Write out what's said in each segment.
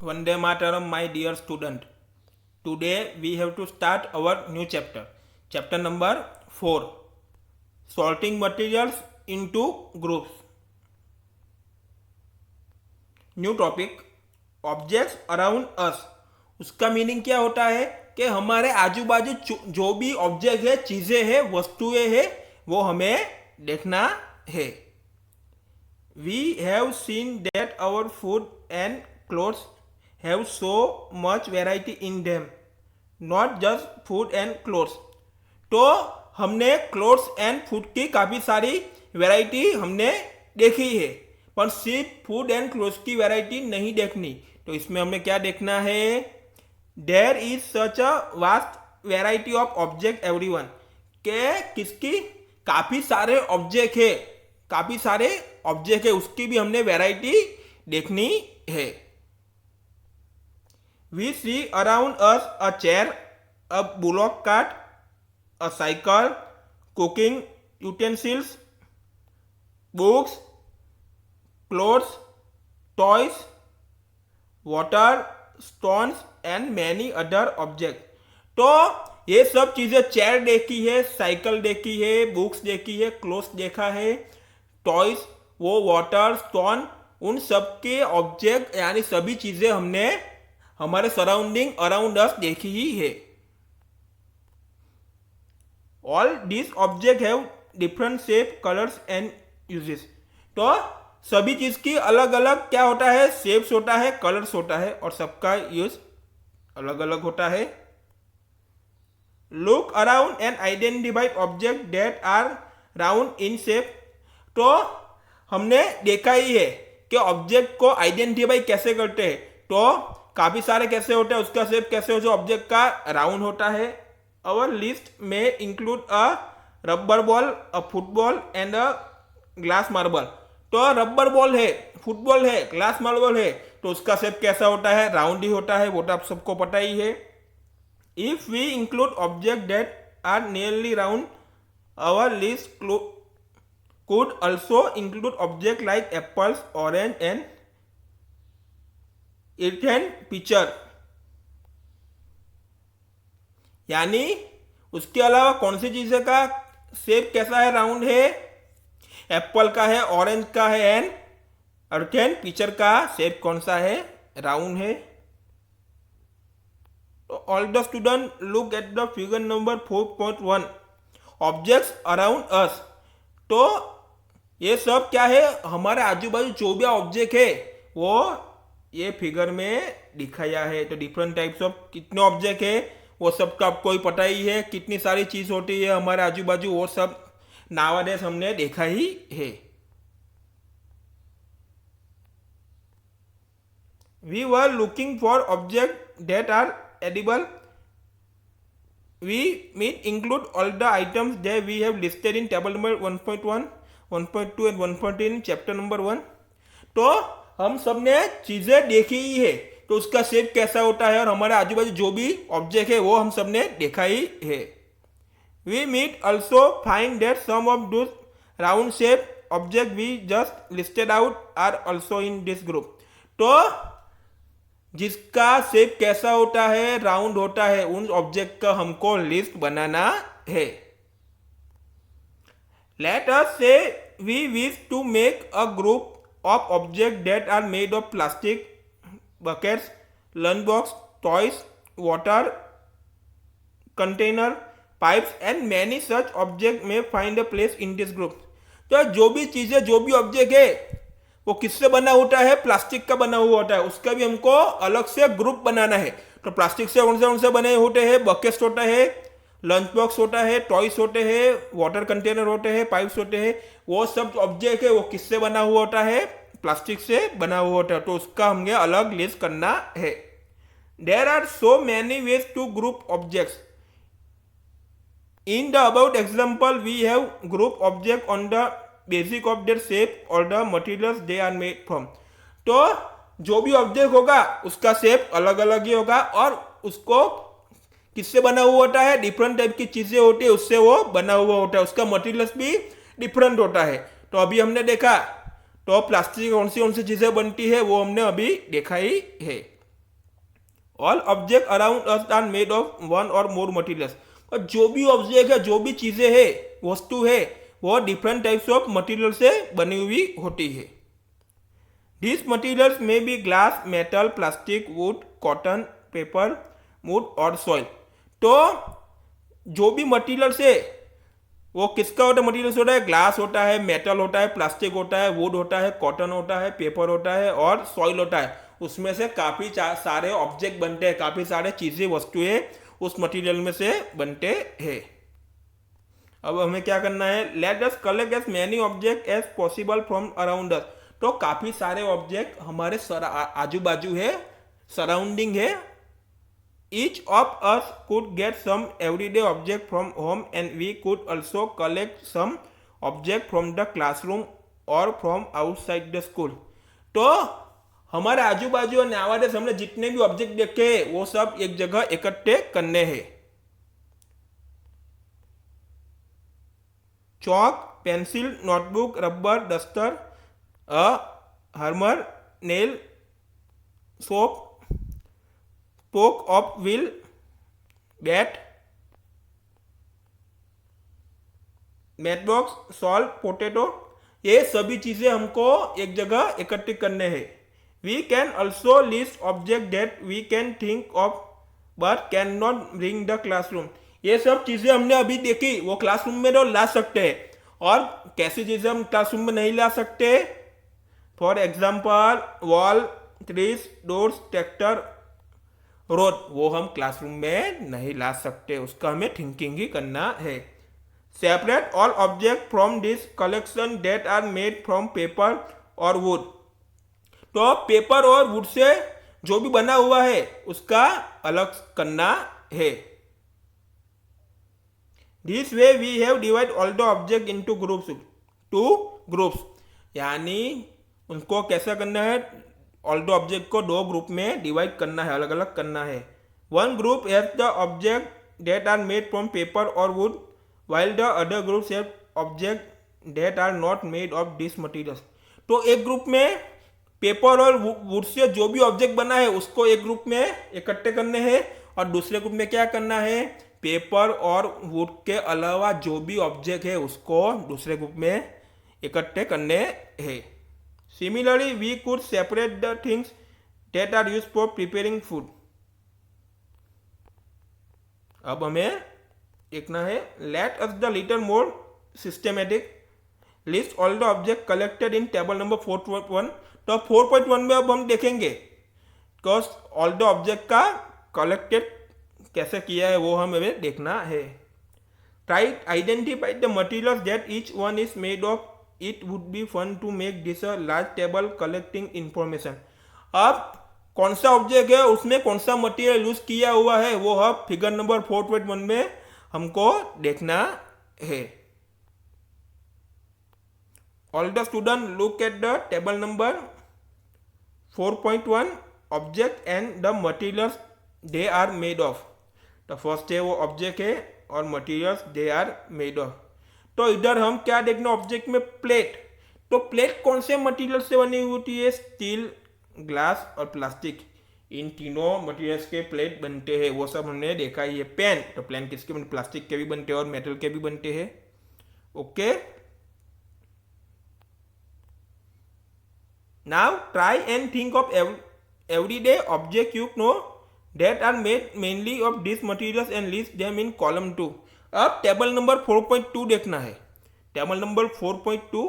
Vande Mataram, my dear student. Today we have to start our new chapter. Chapter number 4. Sorting materials into groups. New topic, objects around us. उसका meaning क्या होता है कि हमारे आजू बाजू जो भी ऑब्जेक्ट है, चीजें हैं, वस्तुएं हैं, वो हमें देखना है. We have seen that our food and clothes have so much variety in them, not just food and clothes. तो हमने क्लोथ्स एंड फूड की काफ़ी सारी वेराइटी हमने देखी है, पर सिर्फ फूड एंड क्लोथ्स की वैरायटी नहीं देखनी. तो इसमें हमें क्या देखना है? There is such a vast variety of object everyone, के किसकी काफी सारे ऑब्जेक्ट है, काफी सारे ऑब्जेक्ट है, उसकी भी हमने वैरायटी देखनी है. We see around us a chair, a bullock cart, a cycle, cooking utensils, books, clothes, toys, water, stones and many other objects. तो ये सब चीज़ें, चेयर देखी है, साइकिल देखी है, बुक्स देखी है, क्लोथ्स देखा है, टॉयज, वो वाटर, स्टोन, उन सब के ऑब्जेक्ट यानी सभी चीज़ें हमने हमारे सराउंडिंग अराउंड अस देखी ही है. All this object have different shape, colours and uses. तो सभी चीज की अलग अलग क्या होता है? शेप्स होता है, कलर्स होता है, और सबका यूज अलग अलग होता है. Look around and identify object that are round in shape. तो हमने देखा ही है कि ऑब्जेक्ट को आइडेंटिफाई कैसे करते हैं. तो काफी सारे कैसे होते हैं, उसका शेप कैसे हो, जो ऑब्जेक्ट का राउंड होता है. अवर लिस्ट में include a rubber ball, a football and a glass marble. तो रबर बॉल है, फुटबॉल है, ग्लास मार्बल है, तो उसका शेप कैसा होता है? राउंड ही होता है, वो तो आप सबको पता ही है. If we include object that are nearly round, our list could also include object like apples, orange and earthen pitcher. यानी उसके अलावा कौन सी चीजें का शेप कैसा है? राउंड है. एप्पल का है, ऑरेंज का है, एंड अर्थेन पिक्चर का शेप कौन सा है? राउंड है. तो all the student look at the figure number 4.1, objects around us. तो ये सब क्या है? हमारे आजू बाजू जो भी ऑब्जेक्ट है वो ये फिगर में दिखाया है. तो डिफरेंट टाइप्स ऑफ कितने ऑब्जेक्ट है वो सब का आपको ही पता ही है. कितनी सारी चीज होती है हमारे आजू बाजू, वो सब नावाडेज हमने देखा ही है. We were looking for object that are edible. We might include all the items that we have listed in table number 1.1, 1.2 and 1.3 in chapter number 1. तो हम सब ने चीजें देखी ही है, तो उसका शेप कैसा होता है और हमारे आजू बाजू जो भी ऑब्जेक्ट है वो हम सब ने देखा ही है. We meet also find that some of those round shape object we just listed out are also in this group. तो जिसका शेप कैसा होता है, राउंड होता है, उन ऑब्जेक्ट का हमको लिस्ट बनाना है. Let us say we wish to make a group of objects that are made of plastic, buckets, lunchbox, toys, water container, pipes and many such object में find a place in this group. तो जो भी चीजें, जो भी object है वो किससे बना होता है? प्लास्टिक का बना हुआ होता है. उसका भी हमको अलग से ग्रुप बनाना है. तो प्लास्टिक से कौन से बने होते हैं? बकेट्स होता है, लंच बॉक्स होता है, टॉयस होते हैं, वाटर कंटेनर होते हैं, पाइप्स होते हैं. वो सब ऑब्जेक्ट है वो किससे बना हुआ होता है? प्लास्टिक से बना हुआ होता है. तो उसका हमें अलग लिस्ट करना है. There are so many ways to group objects. In the above example, we have group object on the basic of their shape or the materials they are made from. तो जो भी ऑब्जेक्ट होगा उसका shape अलग अलग ही होगा और उसको किससे बना हुआ होता है? डिफरेंट टाइप की चीजें होती है उससे वो बना हुआ होता है. उसका मटेरियल्स भी डिफरेंट होता है. तो अभी हमने देखा तो प्लास्टिक कौन सी चीजें बनती है वो हमने अभी देखा ही है. All object around us are made of one or more materials. और जो भी ऑब्जेक्ट है, जो भी चीजें है, वस्तु है, वो डिफरेंट टाइप्स ऑफ मटेरियल से बनी हुई होती है। This materials may be glass, metal, plastic, wood, cotton, paper, wood और सॉइल। तो जो भी मटेरियल्स है वो किसका होता है? मटेरियल्स होता है, ग्लास होता है, मेटल होता है, प्लास्टिक होता है, वुड होता है, कॉटन होता है, पेपर होता है और सॉइल होता है। उसमें से काफी सारे ऑब्जेक्ट बनते हैं, काफी सारे चीजें, वस्तुएं उस मटेरियल में से बनते हैं। अब हमें क्या करना है? Let us collect as many object as possible from around us. तो काफी सारे ऑब्जेक्ट हमारे आजू बाजू है, सराउंडिंग है। Each of us could get some everyday object from home, and we could also collect some object from the classroom or from outside the school. तो हमारे आजू बाजू और नवाडेस हमने जितने भी ऑब्जेक्ट देखे हैं वो सब एक जगह इकट्ठे करने हैं। Chalk, pencil, notebook, rubber, duster, hammer, nail, soap, spoke of wheel, bat, matchbox, salt, potato, ये सभी चीजें हमको एक जगह इकट्ठी करने हैं। We can also list object that we can think of but can not bring the classroom. ये सब चीजें हमने अभी देखी, वो क्लासरूम में तो ला सकते हैं। और कैसी चीजें हम क्लासरूम में नहीं ला सकते? For example wall, trees, doors, tractor, road, वो हम क्लासरूम में नहीं ला सकते, उसका हमें थिंकिंग ही करना है। Separate all object from this collection that are made from paper और वुड। तो पेपर और वुड से जो भी बना हुआ है उसका अलग करना है। This way we have divide all the object into groups, two groups, यानी उनको कैसा करना है? ऑल द ऑब्जेक्ट को दो ग्रुप में डिवाइड करना है, अलग अलग करना है। One group has the object that are made from paper और wood, while the other groups have objects that are not made of these materials। तो एक ग्रुप में पेपर और वुड से जो भी ऑब्जेक्ट बना है उसको एक ग्रुप में इकट्ठे करने हैं, और दूसरे ग्रुप में क्या करना है? पेपर और वुड के अलावा जो भी ऑब्जेक्ट है उसको दूसरे ग्रुप में इकट्ठे करने हैं। Similarly we could separate the things that are used for preparing food. अब हमें देखना है, let us the little more systematic, list all the object collected in table number 4.1। तो 4.1 में अब हम देखेंगे बिकॉज ऑल द ऑब्जेक्ट का कलेक्टेड कैसे किया है वो हमें देखना है। Try identify the materials that each one is made of. It would be fun to make this a large table collecting information. अब कौन सा ऑब्जेक्ट है, उसमें कौन सा मटीरियल यूज किया हुआ है, वो अब फिगर नंबर 4.1 में हमको देखना है। All the student look at the table number 4.1 object and the materials they are made of. तो फर्स्ट है वो ऑब्जेक्ट है और materials they are made of. तो इधर हम क्या देखना, ऑब्जेक्ट में प्लेट। तो प्लेट कौन से मटीरियल से बनी हुई होती है? स्टील, ग्लास और प्लास्टिक, इन तीनों मटेरियल्स के प्लेट बनते हैं, वो सब हमने देखा ही है। पेन, तो पेन किसके बनते? प्लास्टिक के भी बनते हैं और मेटल के भी बनते हैं। Okay, now try and think of everyday object you know that are made mainly of this materials and list them in column 2। अब टेबल नंबर 4.2 देखना है। Table number 4.2,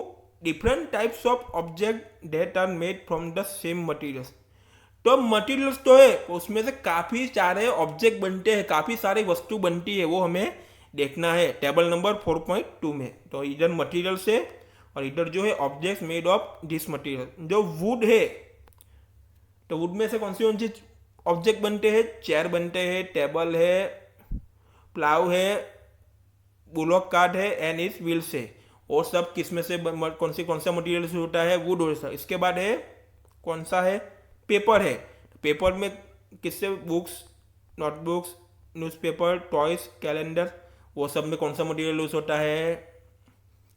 different types of object that are made from the same materials. तो materials तो है, उसमें से काफी सारे ऑब्जेक्ट बनते हैं, काफी सारी वस्तु बनती है, वो हमें देखना है टेबल नंबर 4.2 में। तो इधर मटेरियल्स है और इधर जो है objects made of this material. जो वुड है, तो वुड में से कौन सी ऑब्जेक्ट बनते हैं? चेयर बनते हैं, टेबल है, प्लाव है, बुलॉक कार्ट है एंड इस व्हील्स है। और सब किस में से कौन सा मटेरियल से होता है? वुड होता है। इसके बाद है कौन सा है? पेपर है। पेपर में किससे? Books, notebooks, newspaper, toys, calendar, वो सब में कौन सा मटेरियल यूज होता है?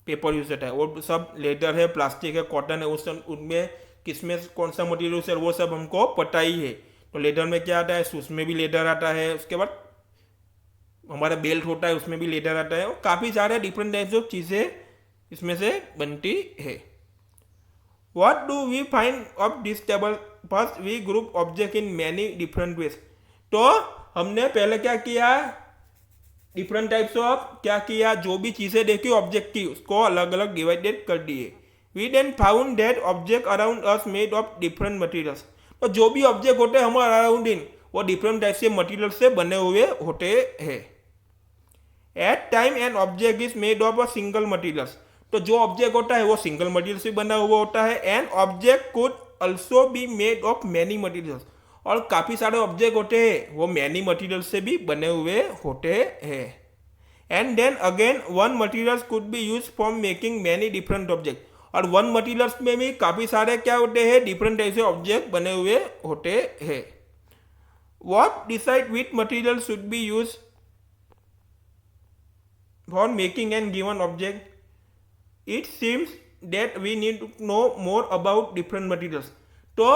पेपर यूज होता है। और सब लेदर है, प्लास्टिक है, कॉटन है, वो सब उनमें किसमें कौन सा मटेरियल यूज है वो सब हमको पता ही है। तो लेदर में क्या आता है, शूज में भी लेदर आता है, उसके बाद हमारा बेल्ट होता है उसमें भी लेदर आता है, और काफ़ी सारे डिफरेंट टाइप्स ऑफ चीज़ें इसमें से बनती है। What do we find of this table? First we group object in many different ways. तो हमने पहले क्या किया, डिफरेंट टाइप्स ऑफ क्या किया, जो भी चीज़ें देखी ऑब्जेक्ट की उसको अलग अलग डिवाइडेड कर दिए। We then found that object around us made of different materials. तो जो भी ऑब्जेक्ट होते हैं हमारे अराउंड इन, वो डिफरेंट टाइप से मटेरियल से बने हुए होते हैं। At time an object is made of a single materials. तो जो ऑब्जेक्ट होता है वो सिंगल मटेरियल से बना हुआ होता है। An object could also be made of many materials. और काफ़ी सारे ऑब्जेक्ट होते हैं वो मैनी मटेरियल से भी बने हुए होते हैं। And then again one materials could be use for making many different object. और वन मटेरियल्स में भी काफ़ी सारे क्या होते हैं, डिफरेंट टाइप से ऑब्जेक्ट बने हुए होते हैं। What decide which material should be use for making and given object? It seems that we need to know more about different materials. तो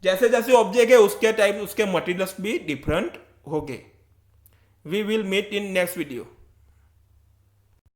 जैसे जैसे ऑब्जेक्ट है उसके टाइप उसके मटेरियल्स भी डिफरेंट होंगे। We will meet in next video.